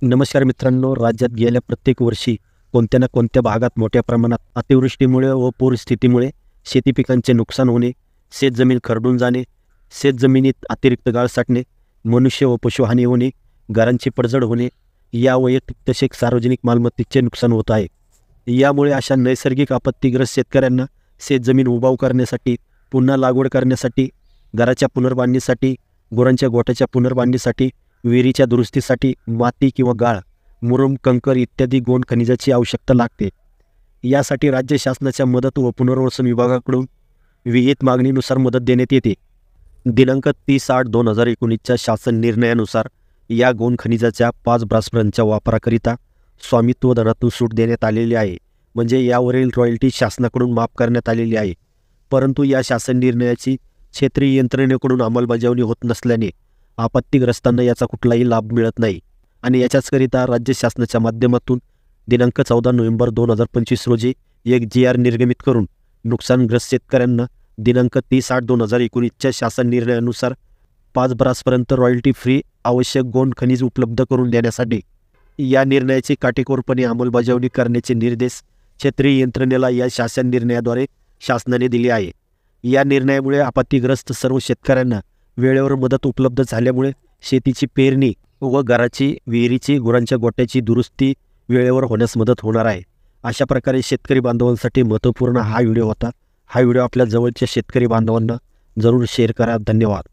नमस्कार मित्रांनो, राज्यात गेल्या प्रत्येक वर्षी कोणत्या ना कोणत्या भागात मोठ्या प्रमाणात अतिवृष्टीमुळे व पूरस्थितीमुळे शेती पिकांचे नुकसान होणे, शेतजमीन खरडून जाणे, शेतजमिनीत अतिरिक्त गाळ साठणे, मनुष्य व पशुहानी होणे, घरांची पडझड होणे, या वैयक्तिक तसेच सार्वजनिक मालमत्तेचे नुकसान होत आहे. यामुळे अशा नैसर्गिक आपत्तीग्रस्त शेतकऱ्यांना शेतजमीन उबाऊ करण्यासाठी, पुन्हा लागवड करण्यासाठी, घराच्या पुनर्बांधणीसाठी, गुरांच्या गोठ्याच्या पुनर्बांधणीसाठी, विहिरीच्या दुरुस्तीसाठी माती किंवा गाळ, मुरुम, कंकर इत्यादी गौण खनिजाची आवश्यकता लागते. यासाठी राज्य शासनाच्या मदत व पुनर्वसन विभागाकडून विहित मागणीनुसार मदत देण्यात येते. दिनांक 30/8/2019च्या शासन निर्णयानुसार या गौण खनिजाच्या 5 ब्रासपर्यंतच्या वापराकरिता स्वामित्व दरातून सूट देण्यात आलेली आहे. म्हणजे यावरील रॉयल्टी शासनाकडून माफ करण्यात आलेली आहे. परंतु या शासन निर्णयाची क्षेत्रीय यंत्रणेकडून अंमलबजावणी होत नसल्याने आपत्तीग्रस्तांना याचा कुठलाही लाभ मिळत नाही आणि याच्याचकरिता राज्य शासनाच्या माध्यमातून दिनांक 14 नोव्हेंबर 2025 रोजी एक GR निर्गमित करून नुकसानग्रस्त शेतकऱ्यांना दिनांक 30/8/2019च्या शासन निर्णयानुसार 5 ब्रासपर्यंत रॉयल्टी फ्री आवश्यक गौण खनिज उपलब्ध करून देण्यासाठी या निर्णयाची काटेकोरपणे अंमलबजावणी करण्याचे निर्देश क्षेत्रीय यंत्रणेला या शासन निर्णयाद्वारे शासनाने दिले आहे. या निर्णयामुळे आपत्तीग्रस्त सर्व शेतकऱ्यांना वेळेवर मदत उपलब्ध झाल्यामुळे शेतीची पेरणी व घराची, विहिरीची, गुरांच्या गोट्याची दुरुस्ती वेळेवर होण्यास मदत होणार आहे. अशा प्रकारे शेतकरी बांधवांसाठी महत्त्वपूर्ण हा व्हिडिओ होता. हा व्हिडिओ आपल्या जवळच्या शेतकरी बांधवांना जरूर शेअर करा. धन्यवाद.